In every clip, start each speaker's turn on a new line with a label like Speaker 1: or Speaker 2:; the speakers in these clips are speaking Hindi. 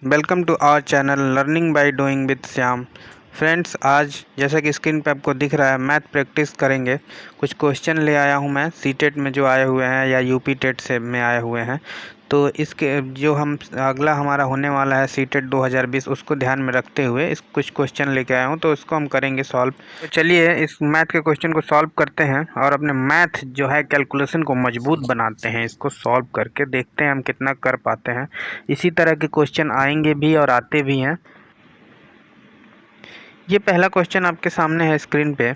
Speaker 1: Welcome to our channel learning by doing with Shyam. Friends, आज जैसा कि स्क्रीन पे आपको दिख रहा है मैथ प्रैक्टिस करेंगे। कुछ क्वेश्चन ले आया हूँ मैं सीटेट में जो आए हुए हैं या यूपी टेट से में आए हुए हैं। तो इसके जो हम अगला हमारा होने वाला है सीटेट 2020 उसको ध्यान में रखते हुए इस कुछ क्वेश्चन लेके आया हूँ, तो इसको हम करेंगे सॉल्व। तो चलिए इस मैथ के क्वेश्चन को सॉल्व करते हैं और अपने मैथ जो है कैलकुलेशन को मजबूत बनाते हैं। इसको सॉल्व करके देखते हैं हम कितना कर पाते हैं। इसी तरह के क्वेश्चन आएंगे भी और आते भी हैं। ये पहला क्वेश्चन आपके सामने है स्क्रीन पे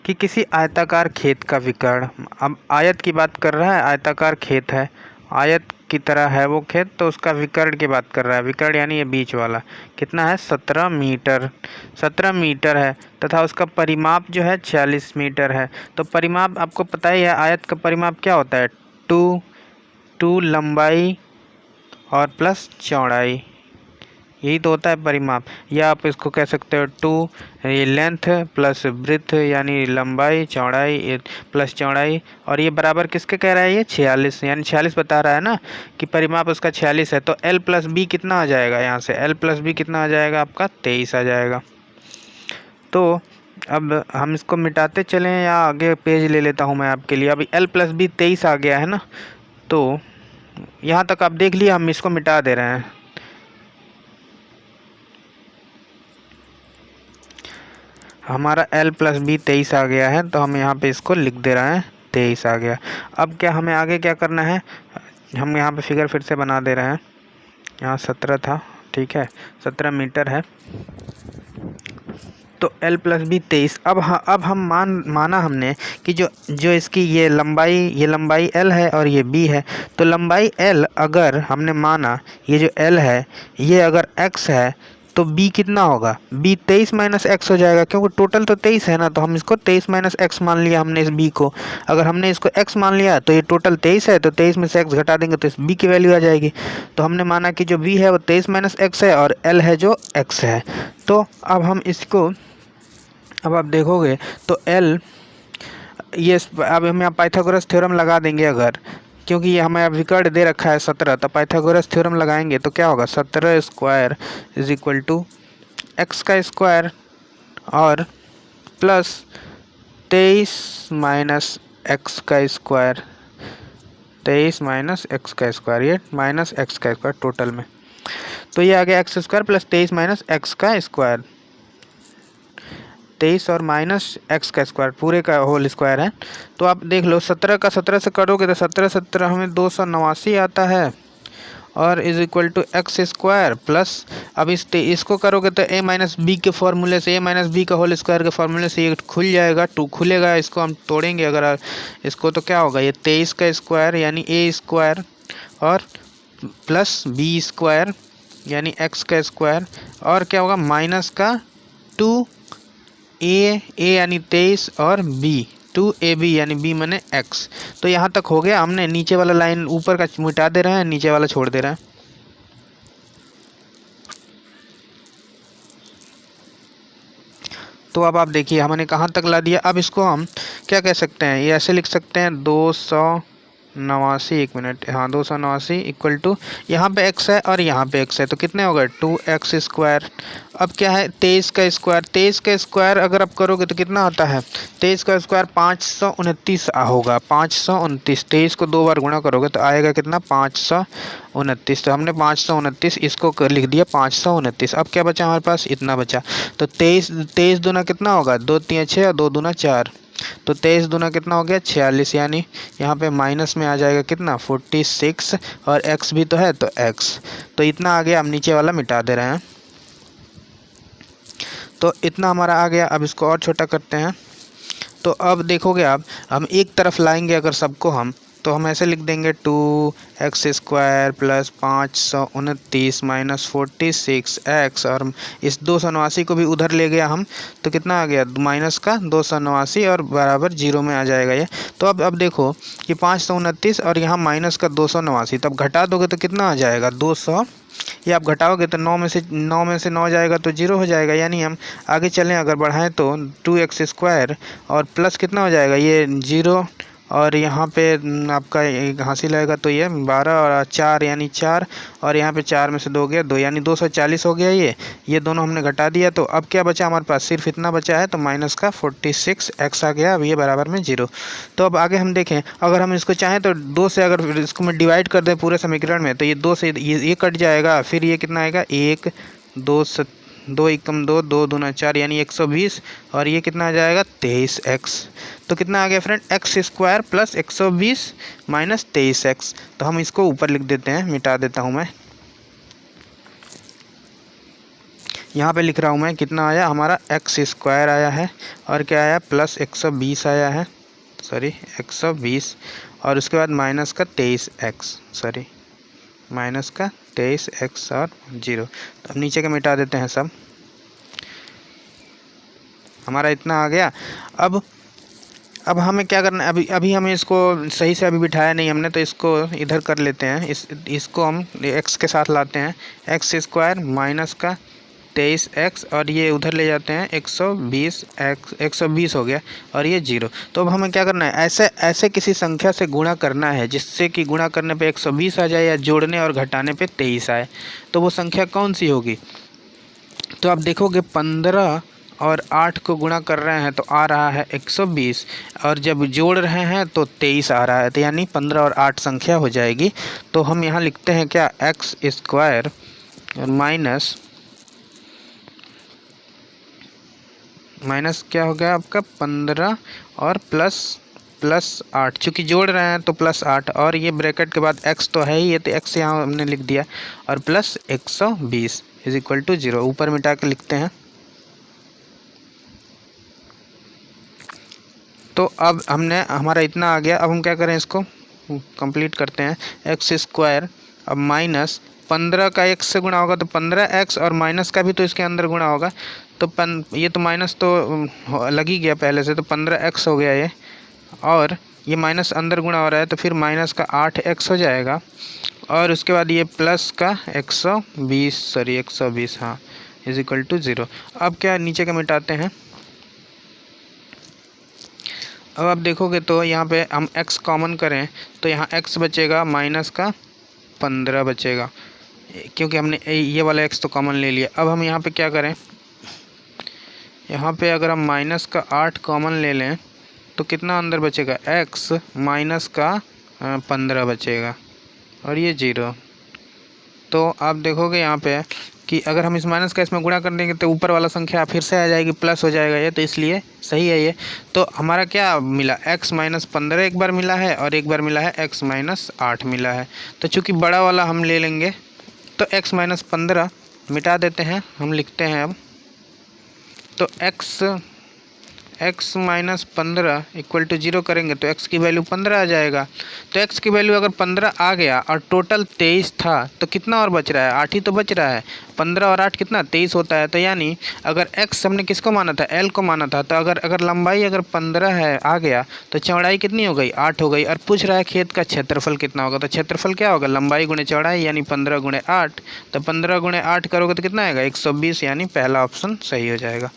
Speaker 1: कि किसी आयताकार खेत का विकर्ण, अब आयत की बात कर रहा है, आयताकार खेत है, आयत की तरह है वो खेत, तो उसका विकर्ण की बात कर रहा है। विकर्ण यानी ये बीच वाला कितना है 17 मीटर, 17 मीटर है तथा उसका परिमाप जो है 46 मीटर है। तो परिमाप आपको पता ही है, आयत का परिमाप क्या होता है, टू लंबाई और प्लस चौड़ाई, यही तो होता है परिमाप। या आप इसको कह सकते हो टू ये लेंथ प्लस ब्रेथ यानी लंबाई चौड़ाई प्लस चौड़ाई, और ये बराबर किसके कह रहा है, ये 46 यानी 46 बता रहा है ना कि परिमाप उसका 46 है। तो l प्लस बी कितना आ जाएगा, यहाँ से l प्लस बी कितना आ जाएगा, आपका 23 आ जाएगा। तो अब हम इसको मिटाते चलें या आगे पेज ले लेता हूँ मैं आपके लिए। अभी l प्लस बी 23 आ गया है ना, तो यहाँ तक आप देख लिए, हम इसको मिटा दे रहे हैं। हमारा l प्लस बी 23 आ गया है, तो हम यहाँ पे इसको लिख दे रहे हैं 23 आ गया। अब क्या हमें आगे क्या करना है, हम यहाँ पे फिगर फिर से बना दे रहे हैं। यहाँ 17 था, ठीक है, 17 मीटर है, तो l प्लस बी 23। अब हम माना हमने कि जो इसकी ये लंबाई l है और ये b है। तो लंबाई l अगर हमने माना, ये जो l है ये अगर x है, तो b कितना होगा, b 23 माइनस एक्स हो जाएगा, क्योंकि टोटल तो 23 है ना। तो हम इसको 23 माइनस एक्स मान लिया हमने इस b को। अगर हमने इसको x मान लिया तो ये टोटल 23 है, तो 23 में से x घटा देंगे तो इस b की वैल्यू आ जाएगी। तो हमने माना कि जो b है वो 23 माइनस एक्स है और l है जो x है। तो अब हम इसको, अब आप देखोगे तो l ये, अब हम यहाँ पाइथागोरस थ्योरम लगा देंगे अगर, क्योंकि ये हमें अब विकर्ण दे रखा है 17, तो पाइथागोरस थ्योरम लगाएंगे तो क्या होगा, 17 square is equal to X का स्क्वायर और प्लस 23 माइनस एक्स का स्क्वायर, 23 माइनस एक्स का स्क्वायर, ये माइनस एक्स का स्क्वायर टोटल में। तो ये आ गया X square plus 23 minus X का स्क्वायर, 23 और माइनस एक्स का स्क्वायर पूरे का होल स्क्वायर है। तो आप देख लो 17 का 17 से करोगे तो 17 हमें 289 आता है, और is equal to X square plus, अब इसको करोगे तो a माइनस बी के फॉर्मूले से, a माइनस बी का होल स्क्वायर के फॉर्मूले से ये खुल जाएगा, 2 खुलेगा, इसको हम तोड़ेंगे अगर इसको, तो क्या होगा, ये 23 का स्क्वायर यानी a स्क्वायर और प्लस बी स्क्वायर यानी x का स्क्वायर, और क्या होगा माइनस का 2a यानी 23 और b 2ab यानी b माने x। तो यहाँ तक हो गया, हमने नीचे वाला लाइन ऊपर का मिटा दे रहे हैं, नीचे वाला छोड़ दे रहे हैं। तो अब आप देखिए हमने कहाँ तक ला दिया। अब इसको हम क्या कह सकते हैं, ये ऐसे लिख सकते हैं 289, एक मिनट, हाँ 289 इक्वल टू, यहाँ पे x है और यहाँ पे x है, तो कितने हो गए 2x स्क्वायर। अब क्या है 23 का स्क्वायर, 23 का स्क्वायर अगर आप करोगे तो कितना आता है, 23 का स्क्वायर 529 होगा, 529, 23 को 2 बार गुणा करोगे तो आएगा कितना 529। तो हमने 529 इसको लिख दिया 529। अब क्या बचा हमारे पास, इतना बचा। तो 23 दूना कितना होगा, 2 3 6 और 2 दूना 4, तो 23 दूना कितना हो गया 46, यानी यहाँ पे माइनस में आ जाएगा कितना 46, और x भी तो है तो x, तो इतना आ गया। हम नीचे वाला मिटा दे रहे हैं, तो इतना हमारा आ गया। अब इसको और छोटा करते हैं, तो अब देखोगे आप, हम एक तरफ लाएंगे अगर सबको हम, तो हम ऐसे लिख देंगे 2x square plus 529 minus 46x, और इस 289 को भी उधर ले गया हम, तो कितना आ गया माइनस का 289 और बराबर 0 में आ जाएगा ये। तो अब देखो कि 529 और यहाँ माइनस का 289, तब घटा दोगे तो कितना आ जाएगा 200, ये आप घटाओगे तो 9 में से 9 जाएगा तो 0 हो जाएगा। यानी हम आगे चलें अगर बढ़ाएं तो 2x स्क्वायर और प्लस कितना हो जाएगा, ये 0 और यहाँ पे आपका हासिल आएगा तो ये 12 और 4 यानी 4, और यहाँ पे 4 में से 2 गया 2 यानी 240 हो गया। ये दोनों हमने घटा दिया, तो अब क्या बचा हमारे पास, सिर्फ इतना बचा है, तो माइनस का 46x आ गया। अब ये बराबर में 0। तो अब आगे हम देखें, अगर हम इसको चाहें तो 2 से अगर इसको मैं डिवाइड कर दें पूरे समीकरण में, तो ये 2 से ये कट जाएगा, फिर ये कितना आएगा 1 2 2 एकम 2 2 दूना 4 यानी 120, और ये कितना आ जाएगा 23x। तो कितना आ गया friend, x square plus 120 minus 23x। तो हम इसको ऊपर लिख देते हैं, मिटा देता हूँ मैं, यहाँ पे लिख रहा हूँ मैं, कितना आया हमारा एक्स स्क्वायर आया है, और क्या आया प्लस 120 आया है, सॉरी 120, और उसके बाद माइनस का 23x, सॉरी माइनस का 23x और 0। तो अब नीचे का मिटा देते हैं सब, हमारा इतना आ गया। अब हमें क्या करना है, अभी हमें इसको सही से अभी बिठाया नहीं हमने, तो इसको इधर कर लेते हैं, इसको हम x के साथ लाते हैं, एक्स स्क्वायर माइनस का 23x, और ये उधर ले जाते हैं 120 हो गया, और ये 0। तो अब हमें क्या करना है, ऐसे किसी संख्या से गुणा करना है जिससे कि गुणा करने पे 120 आ जाए, या जोड़ने और घटाने पे 23 आए। तो वो संख्या कौन सी होगी, तो आप देखोगे 15 और 8 को गुणा कर रहे हैं तो आ रहा है 120, और जब जोड़ रहे हैं तो 23 आ रहा है, तो यानी 15 और 8 संख्या हो जाएगी। तो हम यहाँ लिखते हैं क्या, एक्स स्क्वायर माइनस क्या हो गया आपका 15 और प्लस 8, चूँकि जोड़ रहे हैं तो प्लस 8, और ये ब्रैकेट के बाद x तो है ही, ये तो x यहाँ हमने लिख दिया, और प्लस 120 इज इक्वल टू 0। ऊपर मिटा के लिखते हैं। तो अब हमारा इतना आ गया। अब हम क्या करें, इसको कंप्लीट करते हैं। एक्स स्क्वायर अब माइनस 15 का x से गुणा होगा तो 15x, और माइनस का भी तो इसके अंदर गुणा होगा, तो ये तो माइनस तो लग ही गया पहले से, तो 15x हो गया ये, और ये माइनस अंदर गुणा हो रहा है तो फिर माइनस का 8x हो जाएगा, और उसके बाद ये प्लस का 120 हाँ इज इक्वल टू 0। अब क्या नीचे का मिटाते हैं। अब आप देखोगे तो यहाँ पे हम x कॉमन करें तो यहाँ x बचेगा माइनस का 15 बचेगा, क्योंकि हमने ये वाला x तो कॉमन ले लिया। अब हम यहाँ पे क्या करें, यहाँ पे अगर हम माइनस का 8 कॉमन ले लें तो कितना अंदर बचेगा, x माइनस का 15 बचेगा, और ये 0। तो आप देखोगे यहाँ पे कि अगर हम इस माइनस का इसमें गुणा कर देंगे तो ऊपर वाला संख्या फिर से आ जाएगी, प्लस हो जाएगा ये, तो इसलिए सही है ये। तो हमारा क्या मिला, x माइनस 15 एक बार मिला है, और एक बार मिला है x माइनस 8 मिला है। तो चूँकि बड़ा वाला हम ले लेंगे तो x माइनस 15 मिटा देते हैं, हम लिखते हैं अब, तो x माइनस 15 इक्वल टू 0 करेंगे तो x की वैल्यू 15 आ जाएगा। तो x की वैल्यू अगर 15 आ गया और टोटल 23 था तो कितना और बच रहा है, 8 ही तो बच रहा है। 15 और 8 कितना 23 होता है। तो यानी अगर x हमने किसको माना था, l को माना था, तो अगर लंबाई अगर 15 है आ गया तो चौड़ाई कितनी हो गई, 8 हो गई। और पूछ रहा है खेत का क्षेत्रफल कितना होगा, तो क्षेत्रफल क्या होगा, लंबाई गुणे चौड़ाई, यानी 15 गुणे 8। तो 15 गुणे 8 करोगे तो कितना आएगा 120, यानी पहला ऑप्शन सही हो जाएगा।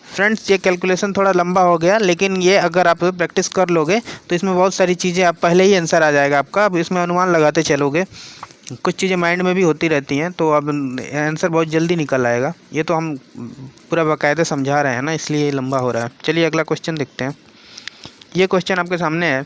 Speaker 1: फ्रेंड्स ये कैलकुलेशन थोड़ा लंबा हो गया, लेकिन ये अगर आप प्रैक्टिस कर लोगे तो इसमें बहुत सारी चीज़ें आप पहले ही आंसर आ जाएगा आपका। अब इसमें अनुमान लगाते चलोगे, कुछ चीज़ें माइंड में भी होती रहती हैं, तो अब आंसर बहुत जल्दी निकल आएगा। ये तो हम पूरा बाकायदे समझा रहे हैं ना, इसलिए लंबा हो रहा है। चलिए अगला क्वेश्चन देखते हैं। ये क्वेश्चन आपके सामने है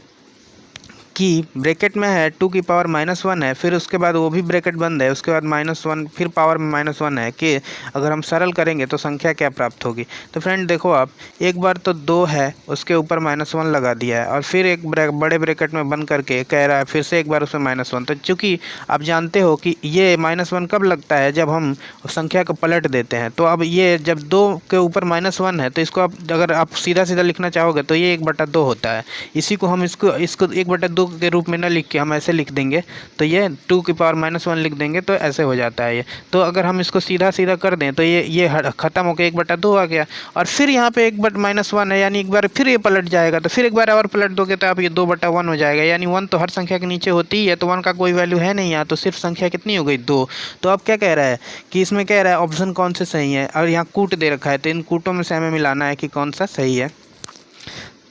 Speaker 1: कि ब्रैकेट में है 2 की पावर -1 है, फिर उसके बाद वो भी ब्रैकेट बंद है, उसके बाद -1 फिर पावर में -1 है कि अगर हम सरल करेंगे तो संख्या क्या प्राप्त होगी। तो फ्रेंड देखो आप, एक बार तो 2 है उसके ऊपर -1 लगा दिया है, और फिर एक बड़े ब्रैकेट में बंद करके कह रहा है फिर से एक बार उसमें -1। तो चूँकि आप जानते हो कि ये -1 कब लगता है, जब हम संख्या को पलट देते हैं। तो अब ये जब 2 के ऊपर -1 है तो इसको आप अगर आप सीधा सीधा लिखना चाहोगे तो ये 1/2 होता है। इसी को हम इसको 1/2 के रूप में ना लिख के हम ऐसे लिख देंगे, तो ये 2 की पावर -1 लिख देंगे तो ऐसे हो जाता है ये। तो अगर हम इसको सीधा सीधा कर दें तो ये ख़त्म होकर 1/2 आ गया, और फिर यहाँ पे 1/-1 है, यानी एक बार फिर ये पलट जाएगा। तो फिर एक बार और पलट दोगे तो आप ये 2/1 हो जाएगा, यानी 1 तो हर संख्या के नीचे होती ही है, तो 1 का कोई वैल्यू है नहीं यहाँ, तो सिर्फ संख्या कितनी हो गई 2। तो अब क्या कह रहा है कि इसमें कह रहा है ऑप्शन कौन से सही है, और यहाँ कूट दे रखा है, तो इन कूटों में से हमें मिलाना है कि कौन सा सही है।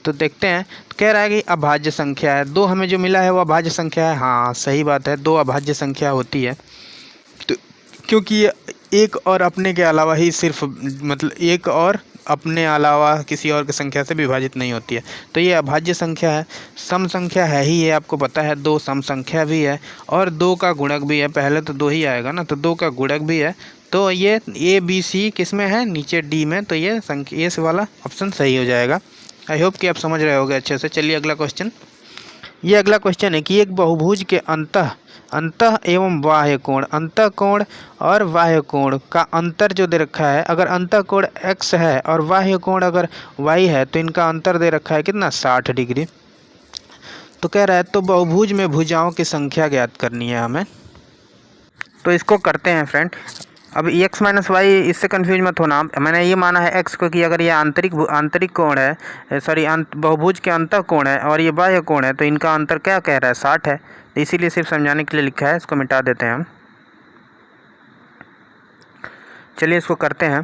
Speaker 1: तो देखते हैं, कह रहा है कि अभाज्य संख्या है। 2 हमें जो मिला है वो अभाज्य संख्या है। हाँ सही बात है, 2 अभाज्य संख्या होती है, तो क्योंकि ये एक और अपने के अलावा ही सिर्फ मतलब एक और अपने अलावा किसी और की संख्या से विभाजित नहीं होती है, तो ये अभाज्य संख्या है। सम संख्या है ही, ये आपको पता है। 2 सम संख्या भी है और 2 का गुणक भी है। पहले तो 2 ही आएगा ना, तो 2 का गुणक भी है। तो ये ए बी सी किस में है, नीचे डी में, तो ये संख्या ए वाला ऑप्शन सही हो जाएगा। आई होप कि आप समझ रहे होगे अच्छे से। चलिए अगला क्वेश्चन। ये अगला क्वेश्चन है कि एक बहुभुज के अंतः एवं बाह्य कोण, अंतः कोण और बाह्य कोण का अंतर जो दे रखा है, अगर अंतः कोण x है और बाह्य कोण अगर y है, तो इनका अंतर दे रखा है कितना, 60 डिग्री। तो कह रहा है तो बहुभुज में भुजाओं की संख्या ज्ञात करनी है हमें। तो इसको करते हैं फ्रेंड। अब x माइनस वाई, इससे कन्फ्यूज मत होना। मैंने ये माना है x को कि अगर ये आंतरिक कोण है, सॉरी बहुभुज के अंतः कोण है और ये बाह्य कोण है, तो इनका अंतर क्या कह रहा है, 60 है। तो इसीलिए सिर्फ समझाने के लिए लिखा है, इसको मिटा देते हैं हम। चलिए इसको करते हैं।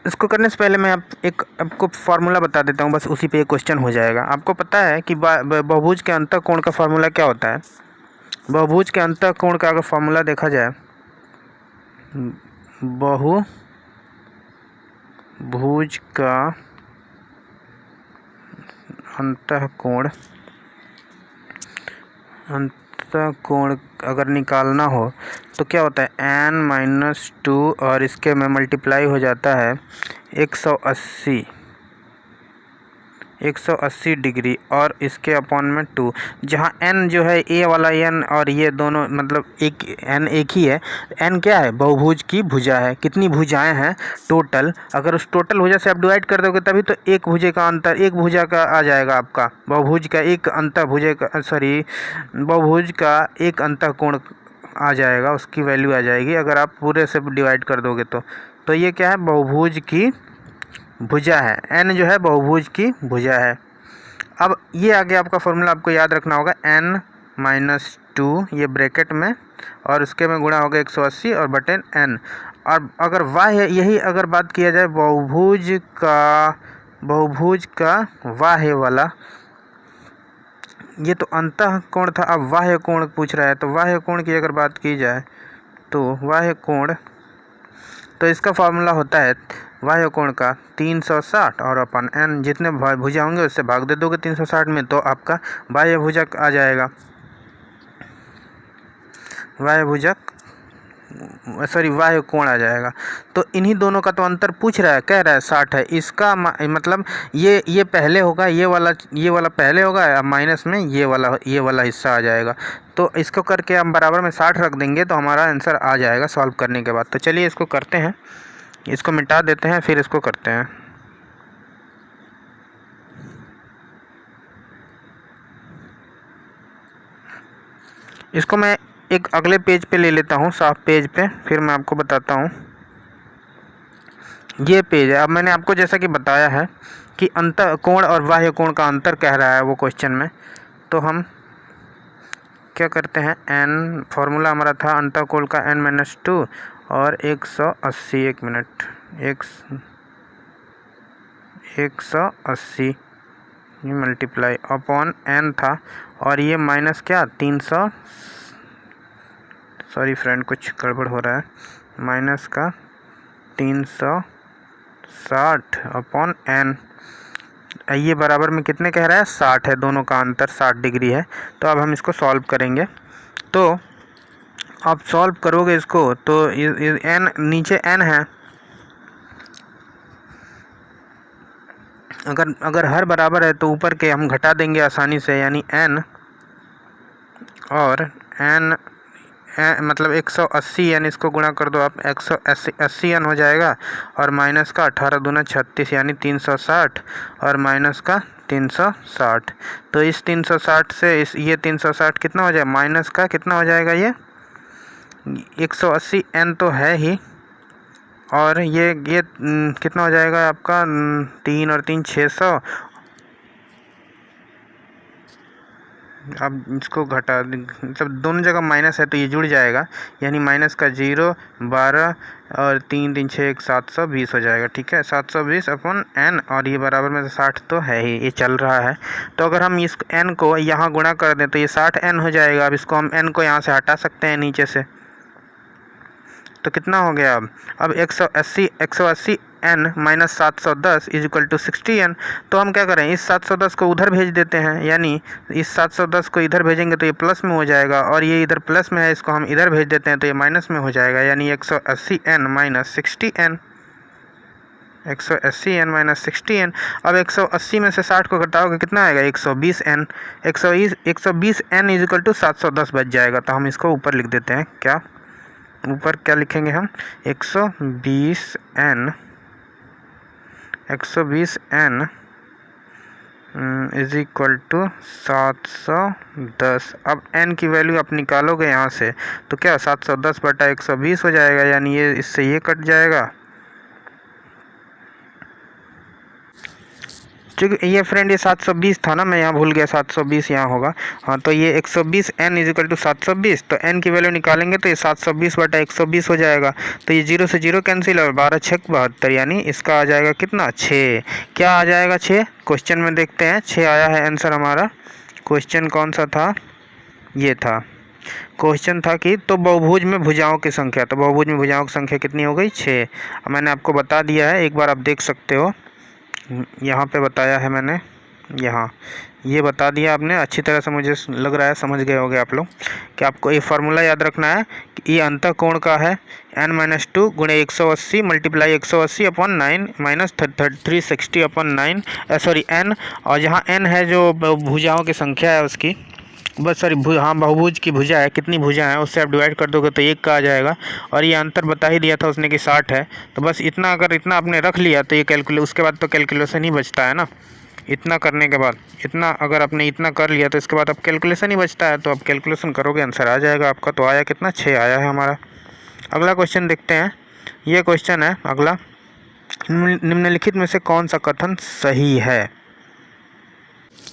Speaker 1: इसको करने से पहले मैं आपको फार्मूला बता देता हूँ, बस उसी पे क्वेश्चन हो जाएगा। आपको पता है कि बहुभुज के अंतः कोण का फार्मूला क्या होता है। बहुभुज के अंतः कोण का अगर फार्मूला देखा जाए, बहुभुज का अंतः कोण अगर निकालना हो तो क्या होता है, n-2 और इसके में मल्टीप्लाई हो जाता है 180 डिग्री और इसके अपॉन में 2, जहाँ n जो है a वाला n और ये दोनों मतलब n एक ही है। n क्या है, बहुभुज की भुजा है। कितनी भुजाएं हैं टोटल, अगर उस टोटल भुजा से आप डिवाइड कर दोगे तभी तो एक भुजा का आ जाएगा आपका। बहुभुज का एक एक अंतः कोण आ जाएगा, उसकी वैल्यू आ जाएगी अगर आप पूरे से डिवाइड कर दोगे तो ये क्या है, बहुभुज की भुजा है। n जो है बहुभुज की भुजा है। अब ये आगे आपका फॉर्मूला आपको याद रखना होगा, n-2 ये ब्रैकेट में और उसके में गुणा होगा 180 और बटे n। और अगर वाह्य, यही अगर बात किया जाए बहुभुज का वाह्य वाला, ये तो अंतः कोण था, अब बाह्य कोण पूछ रहा है। तो बाह्य कोण की अगर बात की जाए तो बाह्य कोण, तो इसका फार्मूला होता है बाह्य कोण का 360 और अपन n, जितने भुजा होंगे उससे भाग दे दोगे 360 में, तो आपका बाह्य भुजक आ जाएगा। बाह्य कोण आ जाएगा। तो इन्हीं दोनों का तो अंतर पूछ रहा है, कह रहा है 60 है। इसका मतलब ये पहले होगा, ये वाला पहले होगा, माइनस में ये वाला हिस्सा आ जाएगा। तो इसको करके हम बराबर में 60 रख देंगे तो हमारा आंसर आ जाएगा सॉल्व करने के बाद। तो चलिए इसको करते हैं, इसको मिटा देते हैं फिर इसको करते हैं। इसको मैं एक अगले पेज पे ले लेता हूँ, साफ पेज पे, फिर मैं आपको बताता हूँ। ये पेज है। अब मैंने आपको जैसा कि बताया है कि अंतः कोण और बाह्य कोण का अंतर कह रहा है वो क्वेश्चन में, तो हम क्या करते हैं, n फार्मूला हमारा था अंतः कोण का n-2 और 180, 1 मिनट, 180 ये मल्टीप्लाई अपॉन n था और ये माइनस क्या 300, सॉरी फ्रेंड कुछ गड़बड़ हो रहा है, माइनस का 360 अपॉन n, ये बराबर में कितने कह रहा है, 60 है। दोनों का अंतर 60 डिग्री है। तो अब हम इसको सॉल्व करेंगे। तो आप सॉल्व करोगे इसको तो n नीचे n है, अगर हर बराबर है तो ऊपर के हम घटा देंगे आसानी से, यानी n और n मतलब 180, यानी इसको गुणा कर दो आप, 180 n हो जाएगा और माइनस का 18 दूना 36 यानी 360 और माइनस का 360। तो इस 360 से ये 360 कितना हो जाएगा, माइनस का कितना हो जाएगा, ये 180 n तो है ही, और ये कितना हो जाएगा आपका 3 और 3 600 अब इसको घटा, मतलब दोनों जगह माइनस है तो ये जुड़ जाएगा, यानी माइनस का 0, 12 और 3 3 6 1 720 हो जाएगा। ठीक है, 720 अपॉन n, और ये बराबर में 60 तो है ही, ये चल रहा है। तो अगर हम इस n को यहाँ गुणा कर दें तो ये 60n हो जाएगा। अब इसको हम n को यहाँ से हटा सकते हैं नीचे से, तो कितना हो गया अब 180 n minus 710 is equal to 60n। तो हम क्या करें, इस 710 को उधर भेज देते हैं, यानी इस 710 को इधर भेजेंगे तो ये प्लस में हो जाएगा, और ये इधर प्लस में है, इसको हम इधर भेज देते हैं तो ये माइनस में हो जाएगा, यानी 180n minus 60n, 180n minus 60n। अब 180 में से 60 को घटाओगे कितना आएगा, 120n, 120n is equal to 710 बच जाएगा। तो हम इसको ऊपर लिख देते हैं, क्या ऊपर क्या लिखेंगे हम, 120n इज इक्वल टू 710। अब n की वैल्यू आप निकालोगे यहाँ से तो क्या 710 बटा 120 हो जाएगा, यानी ये इससे ये कट जाएगा। क्योंकि ये फ्रेंड ये 720 था ना, मैं यहाँ भूल गया, 720 यहाँ होगा। हाँ, तो ये 120n इज इक्वल टू 720, तो n की वैल्यू निकालेंगे तो ये 720 बटा 120 हो जाएगा। तो ये 0 से 0 कैंसिल और 12 6 72, यानी इसका आ जाएगा कितना, 6। क्या आ जाएगा 6, क्वेश्चन में देखते हैं 6 आया है आंसर हमारा। क्वेश्चन कौन सा था, ये था क्वेश्चन था कि तो बहुभुज में भुजाओं की संख्या, तो बहुभुज में भुजाओं की संख्या कितनी हो गई, 6। मैंने आपको बता दिया है, एक बार आप देख सकते हो, यहाँ पे बताया है मैंने, यहाँ ये बता दिया आपने अच्छी तरह से, मुझे लग रहा है समझ गए होंगे आप लोग कि आपको ये फार्मूला याद रखना है कि ये अंतः कोण का है n-2 गुणे 180 multiply 180 upon 9 minus 360 upon 9 sorry n, और जहाँ n है जो भुजाओं की संख्या है उसकी, बस सॉरी हाँ बहुभुज की भुजा है, कितनी भुजा है उससे आप डिवाइड कर दोगे तो 1 का आ जाएगा। और ये अंतर बता ही दिया था उसने कि 60 है, तो बस इतना, अगर इतना आपने रख लिया तो ये कैलकुलेट, उसके बाद तो कैलकुलेशन ही बचता है ना। इतना करने के बाद, इतना अगर आपने इतना कर लिया तो इसके बाद अब कैलकुलेशन ही बचता है, तो आप कैलकुलेशन करोगे आंसर आ जाएगा आपका। तो आया कितना, 6 आया है हमारा। अगला क्वेश्चन देखते हैं, ये क्वेश्चन है अगला, निम्नलिखित में से कौन सा कथन सही है।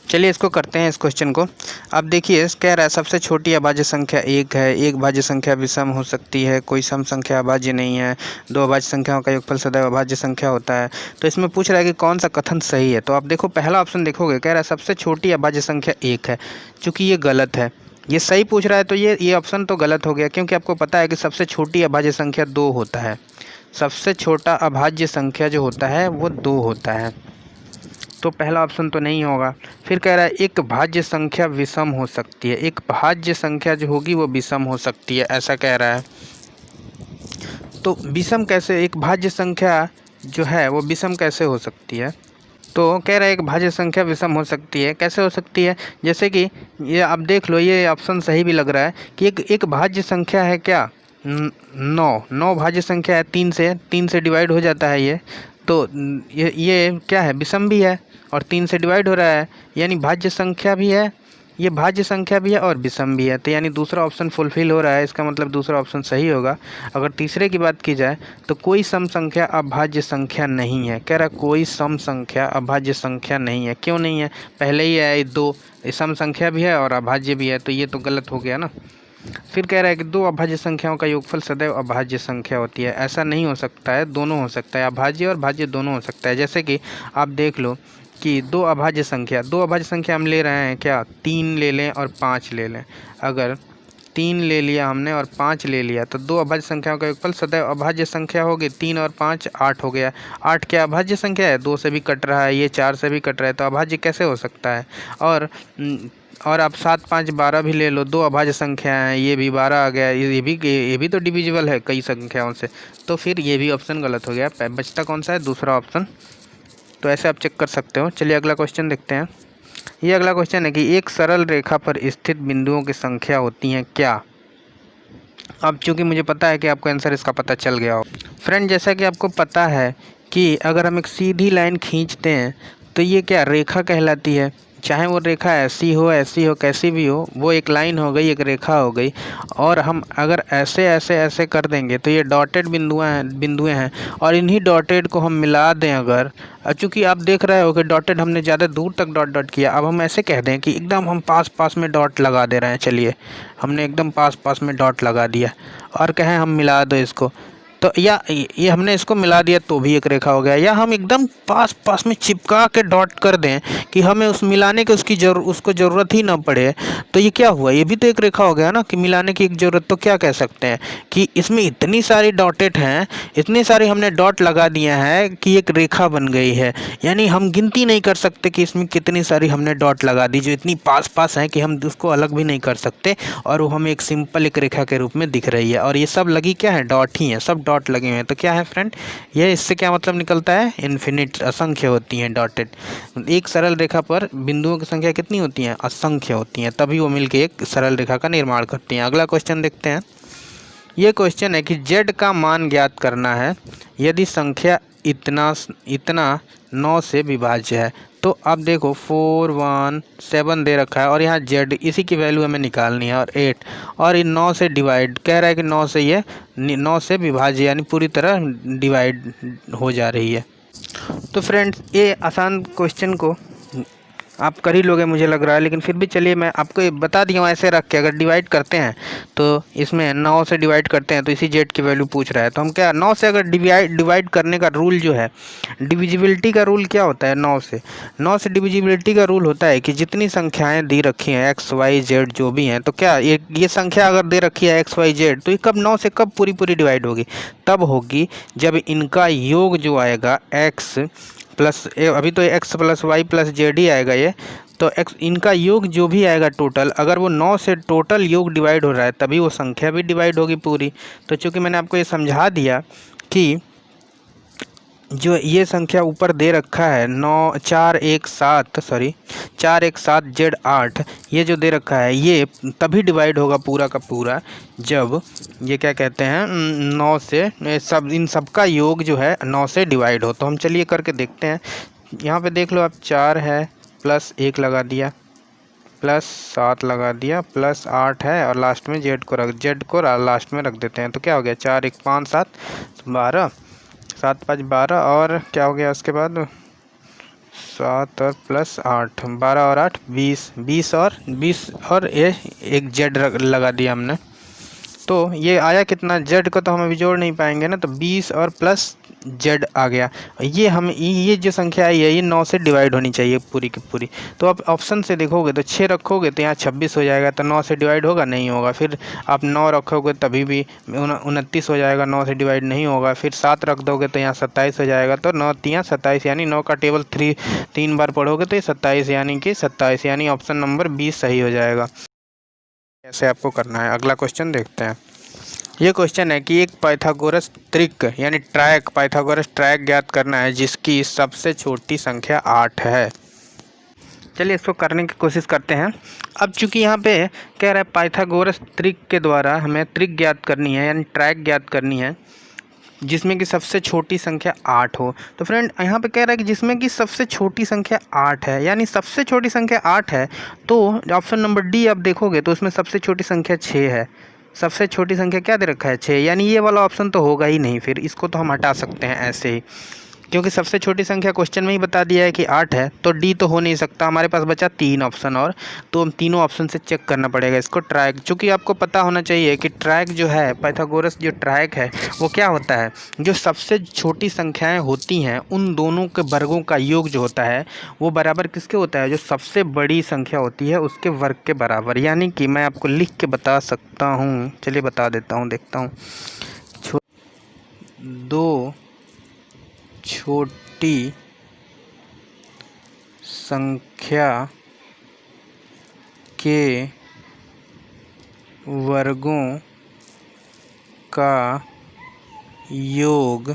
Speaker 1: चलिए इसको करते हैं, इस क्वेश्चन को। अब देखिए कह रहा है सबसे छोटी अभाज्य संख्या 1 है, एक भाज्य संख्या विषम हो सकती है, कोई सम संख्या अभाज्य नहीं है, दो अभाज्य संख्याओं का योगफल सदैव अभाज्य संख्या होता है। तो इसमें पूछ रहा है कि कौन सा कथन सही है। तो आप देखो पहला ऑप्शन देखोगे, कह रहा है सबसे छोटी अभाज्य संख्या 1 है, चूँकि ये गलत है, ये सही पूछ रहा है तो ये ऑप्शन तो गलत हो गया, क्योंकि आपको पता है कि सबसे छोटी अभाज्य संख्या 2 होता है, सबसे छोटा अभाज्य संख्या जो होता है वो 2 होता है, तो पहला ऑप्शन तो नहीं होगा। फिर कह रहा है एक भाज्य संख्या विषम हो सकती है, एक भाज्य संख्या जो होगी वो विषम हो सकती है, ऐसा कह रहा है। तो विषम कैसे, एक भाज्य संख्या जो है वो विषम कैसे हो सकती है। तो कह रहा है एक भाज्य संख्या विषम हो सकती है, कैसे हो सकती है, जैसे कि ये आप देख लो, ये ऑप्शन सही भी लग रहा है कि एक भाज्य संख्या है क्या, 9 भाज्य संख्या है, 3 से डिवाइड हो जाता है ये, तो ये क्या है, विषम भी है और 3 से डिवाइड हो रहा है, यानी भाज्य संख्या भी है, ये भाज्य संख्या भी है और विषम भी है, तो यानी दूसरा ऑप्शन फुलफिल हो रहा है, इसका मतलब दूसरा ऑप्शन सही होगा। अगर तीसरे की बात की जाए तो कोई सम संख्या अभाज्य संख्या नहीं है, कह रहा कोई सम संख्या अभाज्य संख्या नहीं है। क्यों नहीं है, पहले ही है 2, सम संख्या भी है और अभाज्य भी है, तो ये तो गलत हो गया ना। फिर कह रहा है कि दो अभाज्य संख्याओं का योगफल सदैव अभाज्य संख्या होती है, ऐसा नहीं हो सकता है, दोनों हो सकता है, अभाज्य और भाज्य दोनों हो सकता है। जैसे कि आप देख लो कि दो अभाज्य संख्या हम ले रहे हैं क्या, 3 ले लें और 5 ले लें। अगर 3 ले लिया हमने और 5 ले लिया तो दो अभाज्य संख्याओं का योगफल सदैव अभाज्य संख्या होगी। 3 और 5 8 हो गया। 8 क्या अभाज्य संख्या है, 2 से भी कट रहा है, ये 4 से भी कट रहा है, तो अभाज्य कैसे हो सकता है। और आप 7 5 12 भी ले लो, दो अभाज्य संख्या हैं, ये भी 12 आ गया, ये भी तो डिविजिबल है कई संख्याओं से, तो फिर ये भी ऑप्शन गलत हो गया। बचता कौन सा है, दूसरा ऑप्शन। तो ऐसे आप चेक कर सकते हो। चलिए अगला क्वेश्चन देखते हैं। ये अगला क्वेश्चन है कि एक सरल रेखा पर स्थित बिंदुओं की संख्या होती है क्या। अब चूंकि मुझे पता है कि आपको आंसर इसका पता चल गया हो। फ्रेंड जैसा कि आपको पता है कि अगर हम एक सीधी लाइन खींचते हैं तो ये क्या रेखा कहलाती है, चाहे वो रेखा ऐसी हो कैसी भी हो, वो एक लाइन हो गई, एक रेखा हो गई। और हम अगर ऐसे ऐसे ऐसे कर देंगे तो ये डॉटेड बिंदुएं हैं और इन्हीं डॉटेड को हम मिला दें अगर, चूँकि आप देख रहे हो कि डॉटेड हमने ज़्यादा दूर तक डॉट डॉट किया। अब हम ऐसे कह दें कि एकदम हम पास पास में डॉट लगा दे रहे हैं। चलिए, हमने एकदम पास पास में डॉट लगा दिया और कहें हम मिला दो इसको, तो या ये हमने इसको मिला दिया तो भी एक रेखा हो गया। या हम एकदम पास पास में चिपका के डॉट कर दें कि हमें उस मिलाने की उसको ज़रूरत ही ना पड़े, तो ये क्या हुआ, ये भी तो एक रेखा हो गया ना कि मिलाने की एक ज़रूरत। तो क्या कह सकते हैं कि इसमें इतनी सारी डॉटेड हैं, इतनी सारी हमने डॉट लगा दिए हैं कि एक रेखा बन गई है। यानी हम गिनती नहीं कर सकते कि इसमें कितनी सारी हमने डॉट लगा दी, जो इतनी पास पास हैं कि हम उसको अलग भी नहीं कर सकते, और वो हमें एक सिंपल एक रेखा के रूप में दिख रही है। और ये सब लगी क्या है, डॉट ही है, सब डॉट लगे हुए हैं। तो क्या है फ्रेंड, ये इससे क्या मतलब निकलता है, इन्फिनिट, असंख्य होती हैं डॉटेड। एक सरल रेखा पर बिंदुओं की संख्या कितनी होती है, असंख्य होती हैं, तभी वो मिलके एक सरल रेखा का निर्माण करती हैं। अगला क्वेश्चन देखते हैं। ये क्वेश्चन है कि z का मान ज्ञात करना है यदि संख्या इतना 9 से विभाज्य है। तो अब देखो 4 1 7 दे रखा है और यहाँ z, इसी की वैल्यू हमें निकालनी है, और 8, और ये 9 से डिवाइड कह रहा है कि 9 से ये 9 से विभाज्य, यानी पूरी तरह डिवाइड हो जा रही है। तो फ्रेंड्स, ये आसान क्वेश्चन को आप कर ही लोगे मुझे लग रहा है, लेकिन फिर भी चलिए मैं आपको ये बता दिया हूँ। ऐसे रख के अगर डिवाइड करते हैं तो इसमें 9 से डिवाइड करते हैं तो इसी जेड की वैल्यू पूछ रहा है, तो हम क्या 9 से अगर डिवाइड करने का रूल जो है, डिविजिबिलिटी का रूल क्या होता है, 9 से डिविजिबिलिटी का रूल होता है कि जितनी संख्याएँ दे रखी हैं एक्स वाई जेड जो भी हैं, तो क्या ये संख्या अगर दे रखी है एक्स वाई जेड, तो ये कब 9 से कब पूरी डिवाइड होगी, तब होगी जब इनका योग जो आएगा एक्स प्लस, अभी तो X plus Y plus Z ही आएगा ये, तो एक्स इनका योग जो भी आएगा टोटल, अगर वो 9 से टोटल योग डिवाइड हो रहा है तभी वो संख्या भी डिवाइड होगी पूरी। तो चूँकि मैंने आपको ये समझा दिया कि जो ये संख्या ऊपर दे रखा है 4 1 7 जेड 8, ये जो दे रखा है ये तभी डिवाइड होगा पूरा का पूरा जब ये क्या कहते हैं 9 से इन सब का योग जो है 9 से डिवाइड हो। तो हम चलिए करके देखते हैं। यहाँ पे देख लो आप, 4 है प्लस 1 लगा दिया प्लस 7 लगा दिया प्लस 8 है और लास्ट में जेड को लास्ट में रख देते हैं। तो क्या हो गया, 4 1 5 7 12, 7 5 12, और क्या हो गया उसके बाद 7 और प्लस 8, 12 और 8 20 और ये एक जेड लगा दिया हमने। तो ये आया कितना, जेड को तो हम अभी जोड़ नहीं पाएंगे ना, तो 20 और प्लस जेड आ गया। ये जो संख्या आई है ये 9 से डिवाइड होनी चाहिए पूरी की पूरी। तो आप ऑप्शन से देखोगे तो 6 रखोगे तो यहाँ 26 हो जाएगा, तो 9 से डिवाइड होगा, नहीं होगा। फिर आप 9 रखोगे तभी भी 29 हो जाएगा, 9 से डिवाइड नहीं होगा। फिर 7 रख दोगे तो यहाँ 27 हो जाएगा, तो 9 3 27, यानी 9 का टेबल 3 बार पढ़ोगे तो ये 27 यानी कि 27, यानी ऑप्शन नंबर 20 सही हो जाएगा। ऐसे आपको करना है। अगला क्वेश्चन देखते हैं। ये क्वेश्चन है कि एक पाइथागोरस त्रिक यानी पाइथागोरस ट्रैक ज्ञात करना है जिसकी सबसे छोटी संख्या 8 है। चलिए इसको करने की कोशिश करते हैं। अब चूंकि यहाँ पे कह रहा है पाइथागोरस त्रिक के द्वारा हमें त्रिक ज्ञात करनी है, यानी ट्रैक ज्ञात करनी है जिसमें कि सबसे छोटी संख्या 8 हो। तो फ्रेंड यहाँ पे कह रहा है कि जिसमें कि सबसे छोटी संख्या 8 है, यानी सबसे छोटी संख्या 8 है, तो ऑप्शन नंबर डी आप देखोगे तो उसमें सबसे छोटी संख्या 6 है। सबसे छोटी संख्या क्या दे रखा है, 6, यानी ये वाला ऑप्शन तो होगा ही नहीं। फिर इसको तो हम हटा सकते हैं ऐसे ही, क्योंकि सबसे छोटी संख्या क्वेश्चन में ही बता दिया है कि 8 है, तो डी तो हो नहीं सकता। हमारे पास बचा 3 ऑप्शन और, तो हम तीनों ऑप्शन से चेक करना पड़ेगा इसको ट्रैक। चूँकि आपको पता होना चाहिए कि ट्रैक जो है, पाइथागोरस जो ट्रैक है वो क्या होता है, जो सबसे छोटी संख्याएं होती हैं उन दोनों के वर्गों का योग जो होता है वो बराबर किसके होता है, जो सबसे बड़ी संख्या होती है उसके वर्ग के बराबर। यानी कि मैं आपको लिख के बता सकता हूँ, चलिए बता देता हूँ, देखता हूँ। 2 छोटी संख्या के वर्गों का योग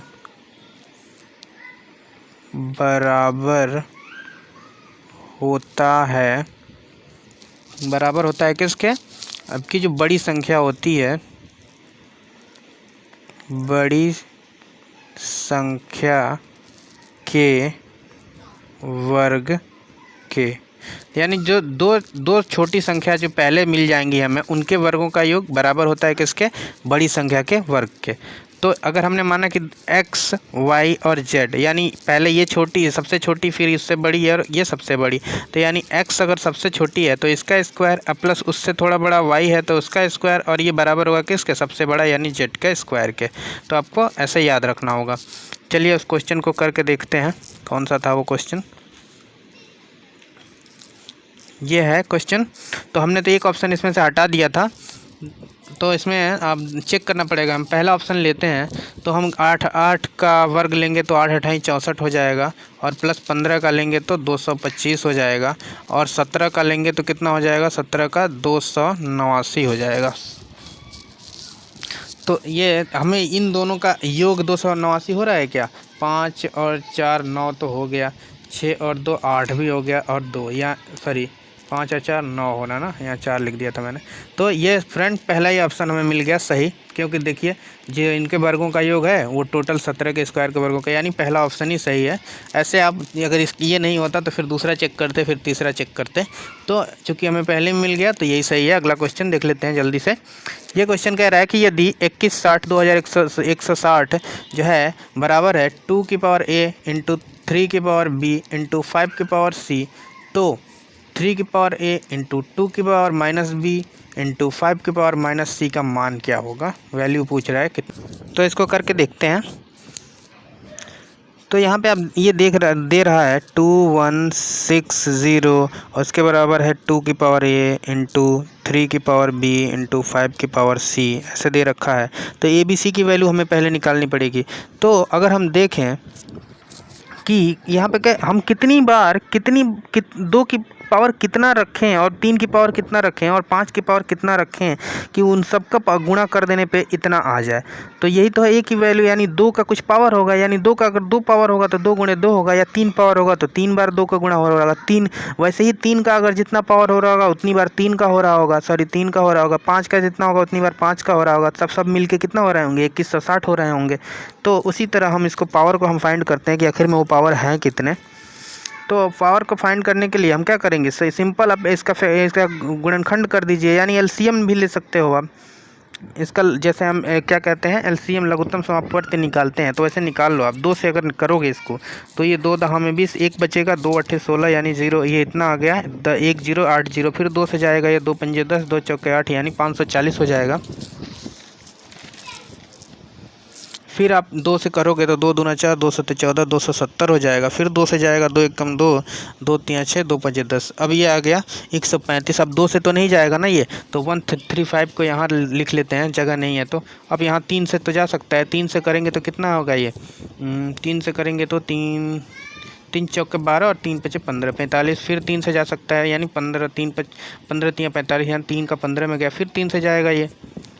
Speaker 1: बराबर होता है किसके, अब की जो बड़ी संख्या होती है, बड़ी संख्या के वर्ग के। यानी जो दो दो छोटी संख्या जो पहले मिल जाएंगी हमें, उनके वर्गों का योग बराबर होता है किसके, बड़ी संख्या के वर्ग के। तो अगर हमने माना कि x, y और z, यानी पहले ये छोटी है सबसे छोटी, फिर इससे बड़ी है और ये सबसे बड़ी, तो यानी x अगर सबसे छोटी है तो इसका स्क्वायर, अब प्लस उससे थोड़ा बड़ा y है तो उसका स्क्वायर, और ये बराबर होगा किसके, सबसे बड़ा यानी z का स्क्वायर के। तो आपको ऐसे याद रखना होगा। चलिए उस क्वेश्चन को करके देखते हैं, कौन सा था वो क्वेश्चन। ये है क्वेश्चन। तो हमने तो एक ऑप्शन इसमें से हटा दिया था, तो इसमें आप चेक करना पड़ेगा। हम पहला ऑप्शन लेते हैं तो हम 8 का वर्ग लेंगे तो 8 अठाई 64 हो जाएगा, और प्लस 15 का लेंगे तो 225 हो जाएगा, और 17 का लेंगे तो कितना हो जाएगा, 17 का 289 हो जाएगा। तो ये हमें इन दोनों का योग 289 हो रहा है क्या, 5 और 4 9 तो हो गया, 6 और 2 8 भी हो गया, और 2 या सॉरी 5 और 4 9 होना ना, यहाँ 4 लिख दिया था मैंने। तो ये फ्रेंड पहला ही ऑप्शन हमें मिल गया सही, क्योंकि देखिए जो इनके वर्गों का योग है वो टोटल 17 के स्क्वायर के वर्गों का, यानी पहला ऑप्शन ही सही है। ऐसे आप अगर ये नहीं होता तो फिर दूसरा चेक करते, फिर तीसरा चेक करते। तो चूँकि हमें पहले मिल गया तो यही सही है। अगला क्वेश्चन देख लेते हैं जल्दी से। ये क्वेश्चन कह रहा है कि यदि 2160 जो है बराबर है 2 की पावर a इंटू 3 की पावर b इंटू 5 की पावर c, तो 3 की पावर a इंटू 2 की पावर माइनस b इंटू 5 की पावर माइनस c का मान क्या होगा, वैल्यू पूछ रहा है कितना। तो इसको करके देखते हैं। तो यहाँ पे आप ये दे रहा है 2160, और उसके बराबर है 2 की पावर a इंटू 3 की पावर b इंटू 5 की पावर c, ऐसे दे रखा है। तो a b c की वैल्यू हमें पहले निकालनी पड़ेगी। तो अगर हम देखें कि यहाँ पे क्या हम कितनी बार 2 की पावर कितना रखें और 3 की पावर कितना रखें और 5 की पावर कितना रखें कि उन सब का गुणा कर देने पे इतना आ जाए। तो यही तो है a की वैल्यू, यानी 2 का कुछ पावर होगा, यानी 2 का अगर 2 पावर होगा तो 2 गुणे 2 होगा, या 3 पावर होगा तो 3 बार 2 का गुणा हो रहा होगा 3। वैसे ही 3 का अगर जितना पावर हो रहा होगा उतनी बार 3 का हो रहा होगा, 3 का हो रहा होगा। 5 का जितना होगा उतनी बार 5 का हो रहा होगा। सब मिल के कितना हो रहे होंगे, 2160 हो रहे होंगे। तो उसी तरह हम इसको पावर को हम फाइंड करते हैं कि आखिर में वो पावर हैं कितने। तो पावर को फाइंड करने के लिए हम क्या करेंगे, सिंपल आप इसका गुणनखंड कर दीजिए, यानी एलसीएम भी ले सकते हो आप इसका। जैसे हम क्या कहते हैं, एलसीएम लघुत्तम समापवर्ती निकालते हैं, तो ऐसे निकाल लो आप। 2 से अगर करोगे इसको तो ये 2 दहा में 20, 1 बचेगा, 2 अट्ठे 16 यानी 0, ये इतना आ गया 1080। फिर 2 से जाएगा ये 2 पंजे 10, 2 चौके 8 यानी 540 हो जाएगा। फिर आप 2 से करोगे तो 2 दूना 4, 2 सत्ते 14, 270 हो जाएगा। फिर 2 से जाएगा 2 एक कम 2, 2 तिया 6, 2 पंजे 10। अब ये आ गया 135। अब 2 से तो नहीं जाएगा ना ये, तो 135 को यहाँ लिख लेते हैं, जगह नहीं है तो। अब यहाँ 3 से तो जा सकता है, 3 से करेंगे तो कितना होगा ये, 3 से करेंगे तो 3 चौके 12 और 3 पचे 15, 45। फिर 3 से जा सकता है, यानी 15 तिया 45, यानी 3 का 15 में गया। फिर 3 से जाएगा ये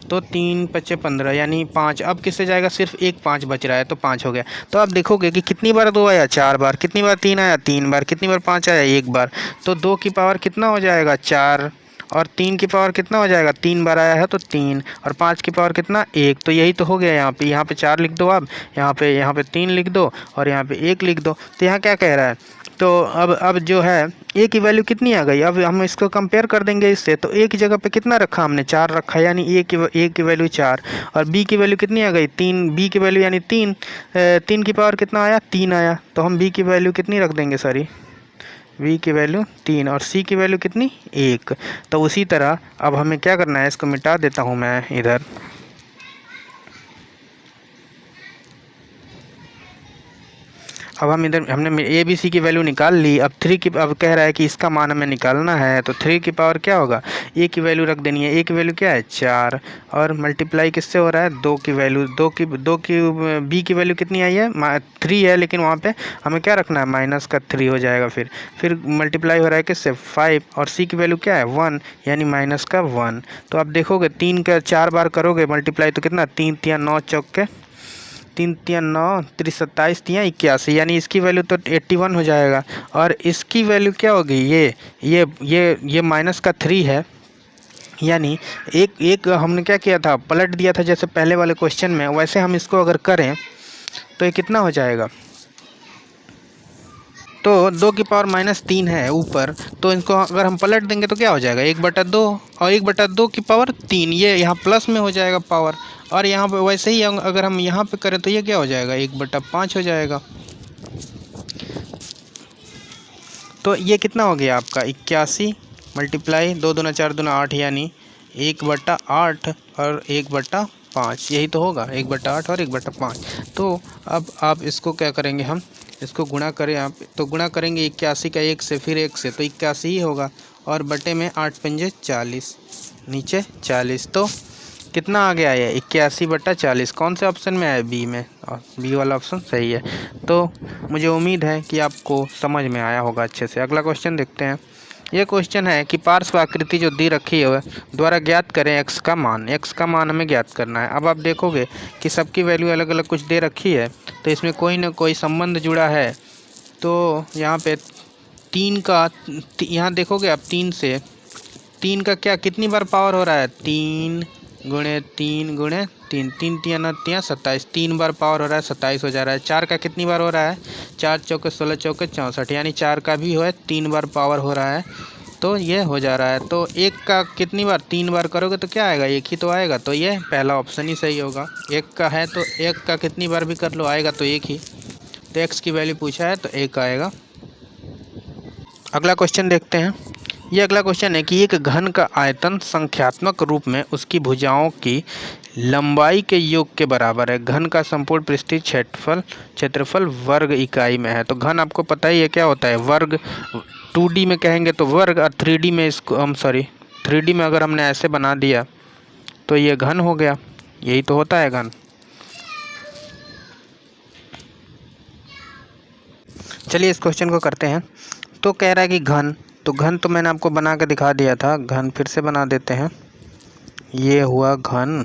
Speaker 1: तो 3 पचे 15 यानी 5। अब किससे जाएगा, सिर्फ एक 5 बच रहा है तो 5 हो गया। तो आप देखोगे कि कितनी बार 2 आया, 4 बार। कितनी बार 3 आया, 3 बार। कितनी बार 5 आया, 1 बार। तो 2 की पावर कितना हो जाएगा, 4, और 3 की पावर कितना हो जाएगा, 3 बार आया है तो 3, और 5 की पावर कितना, 1। तो यही तो हो गया यहाँ पे 4 लिख दो आप, यहाँ पे 3 लिख दो, और यहाँ पे 1 लिख दो। तो यहाँ क्या कह रहा है, तो अब जो है a की वैल्यू कितनी आ गई। अब हम इसको कंपेयर कर देंगे इससे, तो a की जगह पे कितना रखा हमने, 4 रखा, यानी a की वैल्यू 4, और b की वैल्यू कितनी आ गई, 3। b की वैल्यू यानी 3, 3 की पावर कितना आया, 3 आया। तो हम b की वैल्यू कितनी रख देंगे, b की वैल्यू 3, और c की वैल्यू कितनी, 1। तो उसी तरह अब हमें क्या करना है, इसको मिटा देता हूँ मैं इधर। अब हमने a b c की वैल्यू निकाल ली। अब 3 की, अब कह रहा है कि इसका मान हमें निकालना है, तो 3 की पावर क्या होगा, a की वैल्यू रख देनी है। a की वैल्यू क्या है, 4, और मल्टीप्लाई किससे हो रहा है, 2 की वैल्यू, 2 की b की वैल्यू कितनी आई है, 3 है, लेकिन वहाँ पे हमें क्या रखना है, माइनस का 3 हो जाएगा। फिर मल्टीप्लाई हो रहा है किससे, 5, और c की वैल्यू क्या है, 1, यानी माइनस का 1। तो आप देखोगे 3 का 4 बार करोगे मल्टीप्लाई तो कितना, 3 तिया 9 चौके 3 तिया 9, 3 27 तिया 81, यानी इसकी वैल्यू तो 81 हो जाएगा। और इसकी वैल्यू क्या होगी, ये माइनस का 3 है, यानी एक हमने क्या किया था, पलट दिया था जैसे पहले वाले क्वेश्चन में, वैसे हम इसको अगर करें तो ये कितना हो जाएगा, तो 2⁻³ है ऊपर, तो इसको अगर हम पलट देंगे तो क्या हो जाएगा 1/2 और 1/2⁻³ ये यहाँ प्लस में हो जाएगा पावर, और यहाँ पे वैसे ही अगर हम यहाँ पे करें तो ये क्या हो जाएगा 1/5 हो जाएगा। तो ये कितना हो गया आपका 81 मल्टीप्लाई 2 दूना 4 दूना 8 यानी 1/8 और 1/5, यही तो होगा 1/8 और 1/5। तो अब आप इसको क्या करेंगे, हम इसको गुणा करें आप, तो गुणा करेंगे 81 का 1 से फिर 1 से तो 81 ही होगा, और बटे में 8 पंजे 40, नीचे 40, तो कितना आ गया है 81/40। कौन से ऑप्शन में है बी में, और बी वाला ऑप्शन सही है। तो मुझे उम्मीद है कि आपको समझ में आया होगा अच्छे से। अगला क्वेश्चन देखते हैं। ये क्वेश्चन है कि पार्श्व आकृति जो दी रखी है द्वारा ज्ञात करें x का मान। x का मान हमें ज्ञात करना है। अब आप देखोगे कि सबकी वैल्यू अलग अलग कुछ दे रखी है, तो इसमें कोई ना कोई संबंध जुड़ा है। तो यहाँ पे 3 का, यहाँ देखोगे आप 3 से 3 का क्या कितनी बार पावर हो रहा है 3 गुणे 3 गुणे 3, 3 3 27, 3 बार पावर हो रहा है 27 हो जा रहा है। 4 का कितनी बार हो रहा है 4 चौके 16 चौके 64, यानी 4 का भी है 3 बार पावर हो रहा है, तो ये हो जा रहा है। तो 1 का कितनी बार 3 बार करोगे तो क्या आएगा 1 ही तो आएगा, तो ये पहला ऑप्शन ही सही होगा। 1 का है तो 1 का कितनी बार भी कर लो आएगा तो 1 ही, तो x की वैल्यू पूछा है तो 1 आएगा। अगला क्वेश्चन देखते हैं। ये अगला क्वेश्चन है कि एक घन का आयतन संख्यात्मक रूप में उसकी भुजाओं की लंबाई के योग के बराबर है। घन का संपूर्ण पृष्ठीय क्षेत्रफल वर्ग इकाई में है। तो घन आपको पता ही है क्या होता है, वर्ग। 2D में कहेंगे तो वर्ग, और 3D में इसको 3D में अगर हमने ऐसे बना दिया तो ये घन हो गया, यही तो होता है घन। चलिए इस क्वेश्चन को करते हैं। तो कह रहा है कि घन, तो घन तो मैंने आपको बना के दिखा दिया था, घन फिर से बना देते हैं। ये हुआ घन।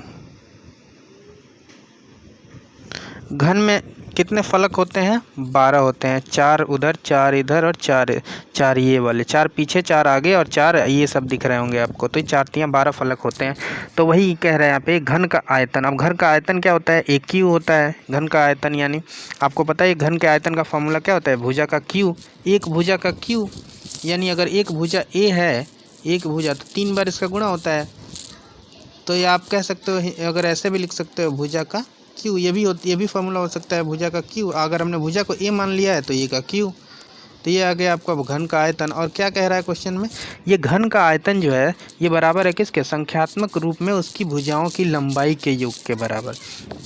Speaker 1: घन में कितने फलक होते हैं 12 होते हैं, 4 उधर 4 इधर और 4 ये वाले, 4 पीछे 4 आगे और 4 ये सब दिख रहे होंगे आपको, तो 4 3 12 फलक होते हैं। तो वही कह रहे हैं यहाँ पे घन का आयतन। अब घन का आयतन क्या होता है, एक क्यू होता है घन का आयतन, यानी आपको पता है घन के आयतन का फॉर्मूला क्या होता है, भुजा का क्यू, एक भुजा का क्यू, यानी अगर एक भुजा ए है, एक भुजा तो 3 बार इसका गुणा होता है। तो ये आप कह सकते हो, अगर ऐसे भी लिख सकते हो भुजा का क्यू, ये भी फॉर्मूला हो सकता है भुजा का क्यू। अगर हमने भुजा को ए मान लिया है तो ये का क्यू, तो ये आ गया आपका घन का आयतन। और क्या कह रहा है क्वेश्चन में, ये घन का आयतन जो है ये बराबर है किसके, संख्यात्मक रूप में उसकी भुजाओं की लंबाई के योग के बराबर।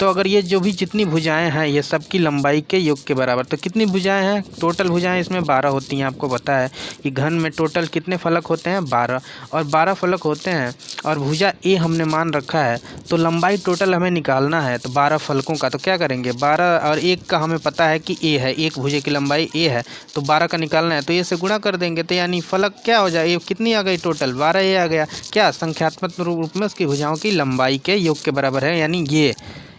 Speaker 1: तो अगर ये जो भी जितनी भुजाएं हैं ये सब की लंबाई के योग के बराबर, तो कितनी भुजाएं हैं, टोटल भुजाएं इसमें 12 होती हैं। आपको पता है कि घन में टोटल कितने फलक होते हैं 12, और 12 फलक होते हैं, और भुजा ए हमने मान रखा है, तो लंबाई टोटल हमें निकालना है। तो 12 फलकों का तो क्या करेंगे, 12 और 1 का हमें पता है कि ए है, एक भुजे की लंबाई ए है, तो 12 का निकालना है, तो ये से गुणा कर देंगे, तो यानी फलक क्या हो जाए, ये कितनी आ गई टोटल 12 ये आ गया, क्या संख्यात्मक रूप में उसकी भुजाओं की लंबाई के योग के बराबर है, यानी ये,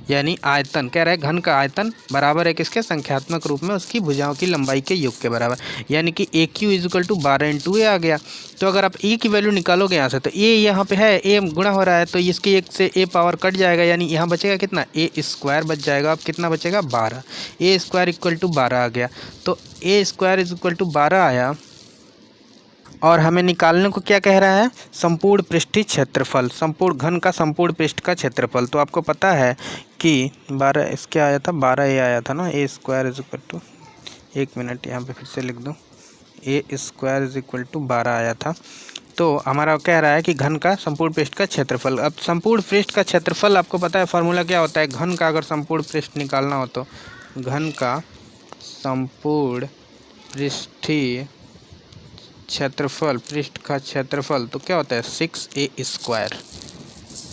Speaker 1: यानी आयतन कह रहा है घन का आयतन बराबर है किसके, संख्यात्मक रूप में उसकी भुजाओं की लंबाई के योग के बराबर, यानी कि ए क्यू इक्वल टू 12 × ए आ गया। तो अगर आप ए की वैल्यू निकालोगे यहाँ से, तो ए यहाँ पे है, ए गुणा हो रहा है, तो इसके 1 से ए पावर कट जाएगा, यानी यहाँ बचेगा कितना, ए स्क्वायर बच जाएगा। अब कितना बचेगा 12, ए स्क्वायर इक्वल टू 12 आ गया। तो ए स्क्वायर इक्वल टू 12 आया, और हमें निकालने को क्या कह रहा है, संपूर्ण पृष्ठीय क्षेत्रफल, संपूर्ण घन का संपूर्ण पृष्ठ का क्षेत्रफल। तो आपको पता है कि 12 इसके आया था, 12 ए आया था ना, A square is equal to, 1 minute यहाँ पे फिर से लिख दूँ, A square is equal to 12 आया था। तो हमारा कह रहा है कि घन का संपूर्ण पृष्ठ का क्षेत्रफल। अब संपूर्ण पृष्ठ का क्षेत्रफल आपको पता है फॉर्मूला क्या होता है, घन का अगर संपूर्ण पृष्ठ निकालना हो तो घन का संपूर्ण पृष्ठीय क्षेत्रफल, पृष्ठ का क्षेत्रफल, तो क्या होता है 6a स्क्वायर,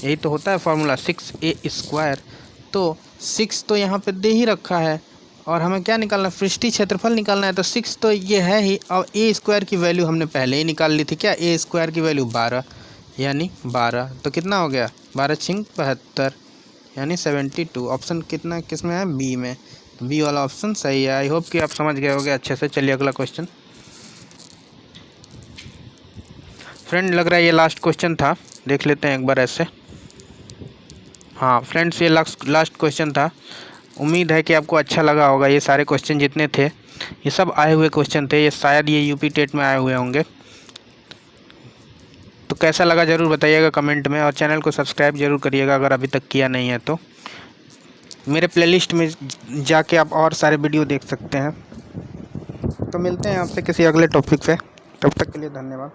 Speaker 1: यही तो होता है फॉर्मूला 6a स्क्वायर। तो 6 तो यहाँ पे दे ही रखा है, और हमें क्या निकालना है, पृष्ठीय क्षेत्रफल निकालना है, तो 6 तो ये है ही, और a स्क्वायर की वैल्यू हमने पहले ही निकाल ली थी, क्या a स्क्वायर की वैल्यू 12, यानी 12, तो कितना हो गया 12 × 72, यानी 72। ऑप्शन कितना किस में है, बी में, तो बी वाला ऑप्शन सही है। आई होप कि आप समझ गए होंगे अच्छे से। चलिए अगला क्वेश्चन। फ्रेंड लग रहा है ये लास्ट क्वेश्चन था, देख लेते हैं एक बार ऐसे। हाँ फ्रेंड्स ये लास्ट क्वेश्चन था। उम्मीद है कि आपको अच्छा लगा होगा, ये सारे क्वेश्चन जितने थे ये सब आए हुए क्वेश्चन थे, ये शायद ये यूपी टेट में आए हुए होंगे। तो कैसा लगा ज़रूर बताइएगा कमेंट में, और चैनल को सब्सक्राइब ज़रूर करिएगा अगर अभी तक किया नहीं है तो। मेरे प्लेलिस्ट में जाके आप और सारे वीडियो देख सकते हैं। तो मिलते हैं आपसे किसी अगले टॉपिक पे, तब तक के लिए धन्यवाद।